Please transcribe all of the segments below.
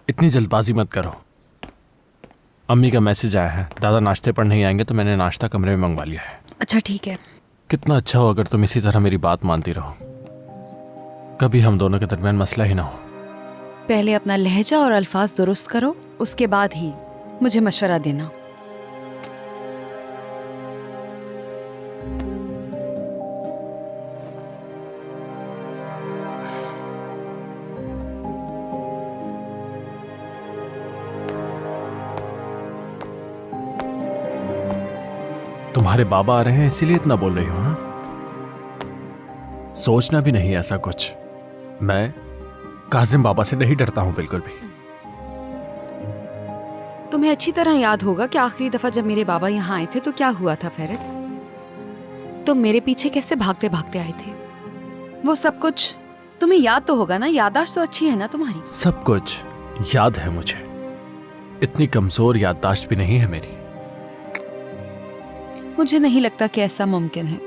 इतनी जल्दबाजी मत करो। अम्मी का मैसेज आया है, दादा नाश्ते पर नहीं आएंगे तो मैंने नाश्ता कमरे में मंगवा लिया है। अच्छा ठीक है। कितना अच्छा हो अगर तुम इसी तरह मेरी बात मानती रहो, कभी हम दोनों के दरमियान मसला ही ना हो। पहले अपना लहजा और अल्फाज दुरुस्त करो, उसके बाद ही मुझे मशवरा देना। तुम्हारे बाबा आ रहे हैं इसीलिए इतना बोल रही हो? हाँ, सोचना भी नहीं ऐसा कुछ। मैं काजिम बाबा से नहीं डरता हूं बिल्कुल भी। तुम्हें अच्छी तरह याद होगा कि आखिरी दफा जब मेरे बाबा यहाँ आए थे तो क्या हुआ था फेरत? तुम मेरे पीछे कैसे भागते भागते आए थे, वो सब कुछ तुम्हें याद तो होगा ना? याददाश्त तो अच्छी है ना तुम्हारी? सब कुछ याद है मुझे, इतनी कमजोर याददाश्त भी नहीं है मेरी। मुझे नहीं लगता कि ऐसा मुमकिन है।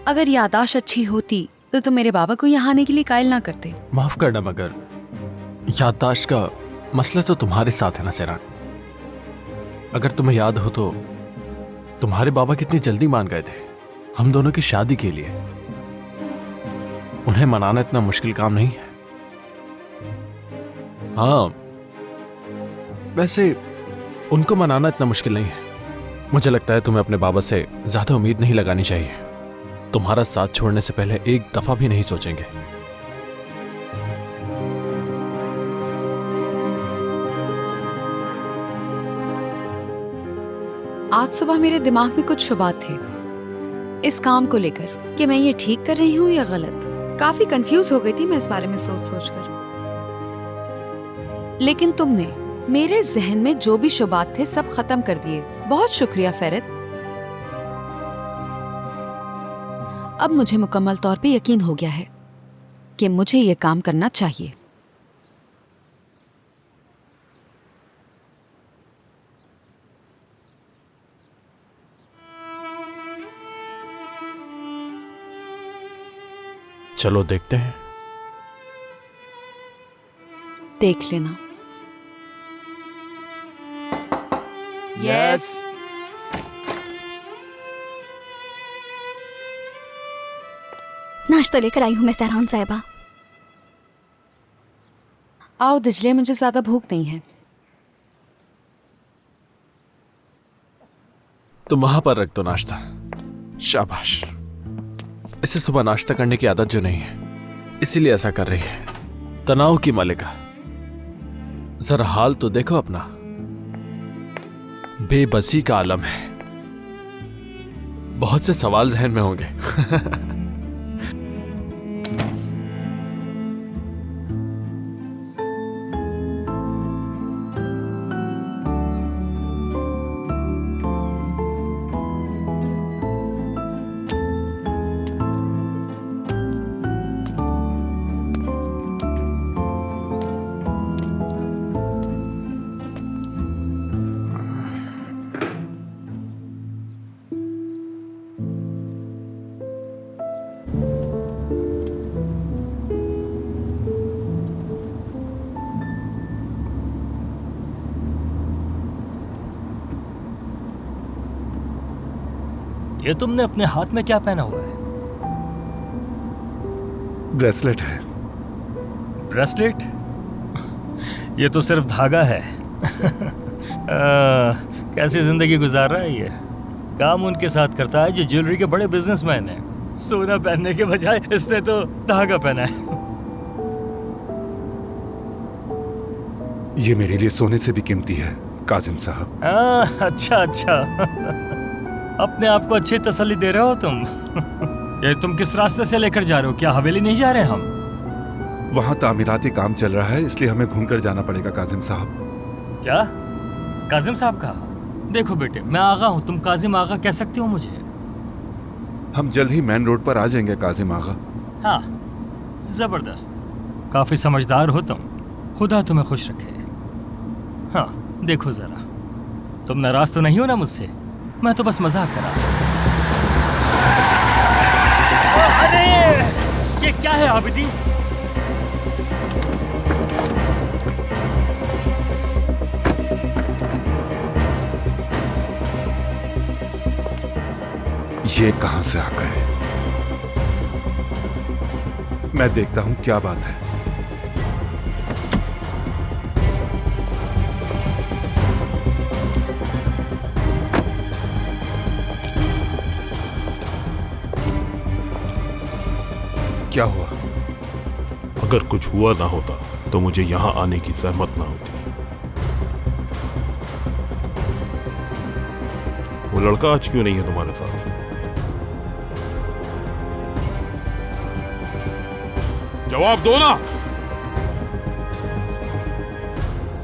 अगर याददाश्त अच्छी होती तो तुम मेरे बाबा को यहाँ आने के लिए कायल ना करते। माफ करना, मगर याददाश्त का मसला तो तुम्हारे साथ है ना सेरान। अगर तुम्हें याद हो तो तुम्हारे बाबा कितनी जल्दी मान गए थे हम दोनों की शादी के लिए। उन्हें मनाना इतना मुश्किल काम नहीं है। हाँ, वैसे उनको मनाना इतना मुश्किल नहीं है। मुझे लगता है तुम्हें अपने बाबा से ज्यादा उम्मीद नहीं लगानी चाहिए। तुम्हारा साथ छोड़ने से पहले एक दफा भी नहीं सोचेंगे। आज सुबह मेरे दिमाग में कुछ शुबात थे इस काम को लेकर कि मैं ये ठीक कर रही हूँ या गलत। काफी कंफ्यूज हो गई थी मैं इस बारे में सोच सोच कर। लेकिन तुमने मेरे जहन में जो भी शुबात थे सब खत्म कर दिए। बहुत शुक्रिया फेरत। अब मुझे मुकम्मल तौर पे यकीन हो गया है कि मुझे ये काम करना चाहिए। चलो देखते हैं। देख लेना। यस। नाश्ता लेकर आई हूँ मैं सहरान साहिबा। आओ दिजले, मुझे ज्यादा भूख नहीं है। तुम वहां पर रख दो नाश्ता। शाबाश। इसे सुबह नाश्ता करने की आदत जो नहीं है इसीलिए ऐसा कर रही है। तनाव की मलिका, जरा हाल तो देखो अपना। बेबसी का आलम है। बहुत से सवाल जहन में होंगे। ये तुमने अपने हाथ में क्या पहना हुआ है? ब्रेसलेट है। ब्रेसलेट? ये तो सिर्फ धागा है। कैसी जिंदगी गुजार रहा है ये? काम उनके साथ करता है जो ज्वेलरी के बड़े बिजनेसमैन हैं। सोना पहनने के बजाय इसने तो धागा पहना है। ये मेरे लिए सोने से भी कीमती है काजिम साहब। अच्छा अच्छा। अपने आप को अच्छी तसल्ली दे रहे हो तुम। ये तुम किस रास्ते से लेकर जा रहे हो? क्या हवेली नहीं जा रहे हम? वहाँ तामीराती काम चल रहा है इसलिए हमें घूमकर जाना पड़ेगा काजिम साहब। क्या? काजिम साहब कहा? देखो बेटे, मैं आगा हूँ, तुम काजिम आगा कह सकती हो मुझे। हम जल्द ही मेन रोड पर आ जाएंगे काजिम आगा। हाँ, जबरदस्त। काफी समझदार हो तुम। खुदा तुम्हें खुश रखे। हाँ देखो जरा, तुम नाराज तो नहीं हो ना मुझसे? मैं तो बस मजाक कर रहा हूं। अरे ये क्या है आबिदी? ये कहां से आ गए? मैं देखता हूं क्या बात है। क्या हुआ? अगर कुछ हुआ ना होता तो मुझे यहां आने की सहमत ना होती। वो लड़का आज क्यों नहीं है तुम्हारे साथ? जवाब दो ना।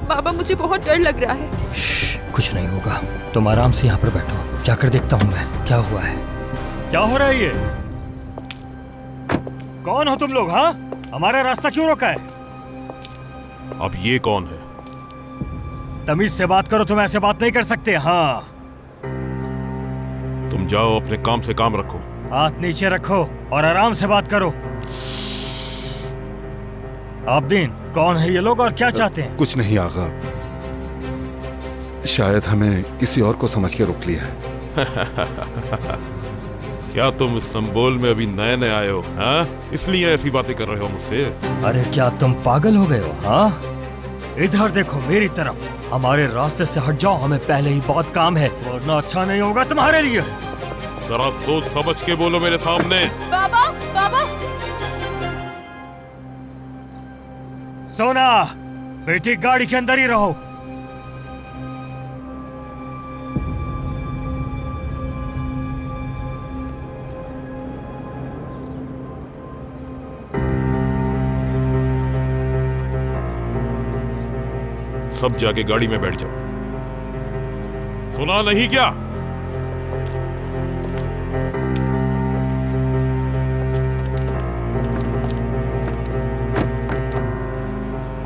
बाबा मुझे बहुत डर लग रहा है। कुछ नहीं होगा, तुम आराम से यहाँ पर बैठो, जाकर देखता हूँ मैं क्या हुआ है। क्या हो रहा है ये? कौन हो तुम लोग? हाँ, हमारा रास्ता क्यों रोका है? अब ये कौन है? तमीज से बात करो, तुम ऐसे बात नहीं कर सकते। हाँ, तुम जाओ, अपने काम से काम रखो। हाथ नीचे रखो और आराम से बात करो। आबदीन, कौन है ये लोग और क्या चाहते हैं? कुछ नहीं आगा, शायद हमें किसी और को समझ के रोक लिया है। क्या तुम इस्तांबुल में अभी नए नए आए हो? हाँ, इसलिए ऐसी बातें कर रहे हो मुझसे? अरे क्या तुम पागल हो गए हो? हाँ, इधर देखो मेरी तरफ, हमारे रास्ते से हट जाओ, हमें पहले ही बहुत काम है, वरना अच्छा नहीं होगा तुम्हारे लिए। जरा सोच समझ के बोलो मेरे सामने। बाबा बाबा सोना, बेटी गाड़ी के अंदर ही रहो। सब जाके गाड़ी में बैठ जाओ। सुना नहीं क्या?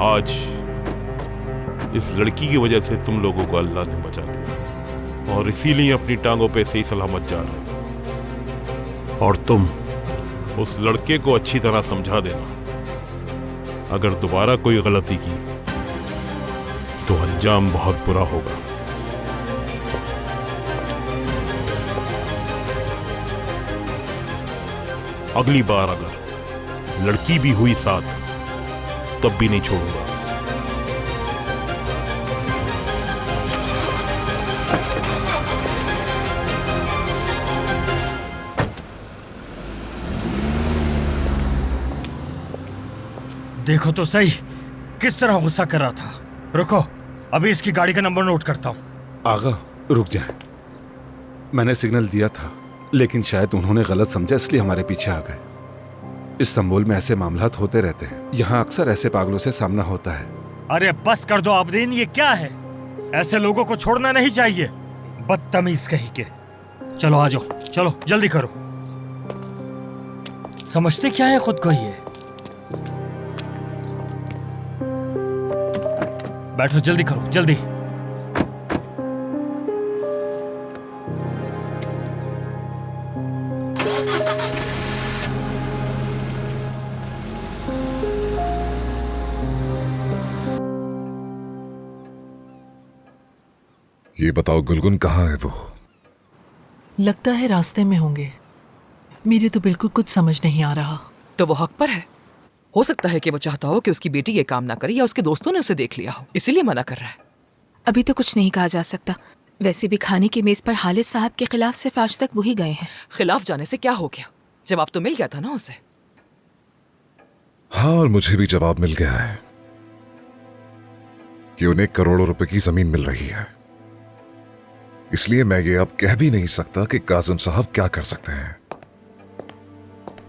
आज इस लड़की की वजह से तुम लोगों को अल्लाह ने बचा लिया और इसीलिए अपनी टांगों पे सही सलामत जा रहे हो। और तुम उस लड़के को अच्छी तरह समझा देना, अगर दोबारा कोई गलती की तो अंजाम बहुत बुरा होगा। अगली बार अगर लड़की भी हुई साथ तब भी नहीं छोड़ूंगा। देखो तो सही किस तरह गुस्सा कर रहा था। रुको, अभी इसकी गाड़ी का नंबर नोट करता हूँ। आगा रुक जाए, मैंने सिग्नल दिया था लेकिन शायद उन्होंने गलत समझा इसलिए हमारे पीछे आ गए। इस्तांबुल में ऐसे मामलात होते रहते हैं, यहाँ अक्सर ऐसे पागलों से सामना होता है। अरे बस कर दो आबदीन, ये क्या है? ऐसे लोगों को छोड़ना नहीं चाहिए, बदतमीज कहीं के। चलो आ जाओ, चलो जल्दी करो। समझते क्या है खुद को ये? बैठो, जल्दी करो, जल्दी। ये बताओ गुलगुन कहाँ है वो? लगता है रास्ते में होंगे। मेरे तो बिल्कुल कुछ समझ नहीं आ रहा। तो वो हक पर है। हो सकता है कि वो चाहता हो कि उसकी बेटी ये काम ना करे, या उसके दोस्तों ने उसे देख लिया हो, इसीलिए मना कर रहा है। अभी तो कुछ नहीं कहा जा सकता। वैसे भी खाने की मेज पर हालिद साहब के खिलाफ सिर्फ आज तक वही गए हैं। खिलाफ जाने से क्या हो गया? जवाब तो मिल गया था ना उसे। हाँ, और मुझे भी जवाब मिल गया है कि उन्हें करोड़ों रुपए की जमीन मिल रही है। इसलिए मैं ये अब कह भी नहीं सकता कि काजिम साहब क्या कर सकते हैं।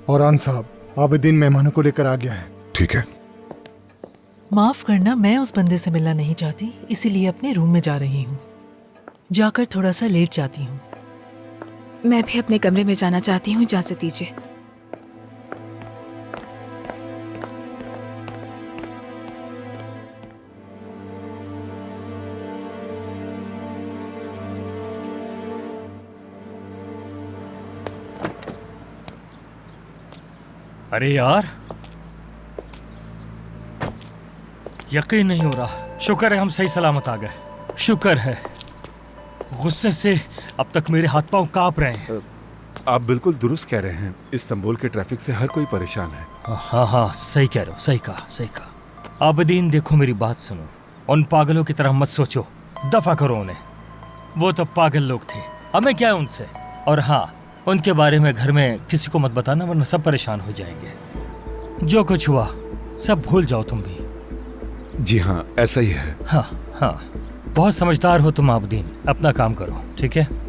औरान साहब, आबदीन मेहमानों को लेकर आ गया है। ठीक है। माफ करना, मैं उस बंदे से मिलना नहीं चाहती, इसीलिए अपने रूम में जा रही हूँ। जाकर थोड़ा सा लेट जाती हूँ। मैं भी अपने कमरे में जाना चाहती हूँ, इजाजत दीजिए। अरे यार, यकीन नहीं हो रहा। शुक्र है हम सही सलामत आ गए, शुक्र है। गुस्से से अब तक मेरे हाथ पांव कांप रहे हैं। आप बिल्कुल दुरुस्त कह रहे हैं, इस्तांबुल के ट्रैफिक से हर कोई परेशान है। हाँ हाँ, सही कह रहे हो, सही कहा, सही कहा। आबदीन देखो, मेरी बात सुनो, उन पागलों की तरह मत सोचो, दफा करो उन्हें। वो तो पागल लोग थे, हमें क्या है उनसे। और हाँ, उनके बारे में घर में किसी को मत बताना, वरना सब परेशान हो जाएंगे। जो कुछ हुआ सब भूल जाओ तुम भी। जी हाँ, ऐसा ही है। हाँ हाँ, बहुत समझदार हो तुम आबदीन, अपना काम करो, ठीक है।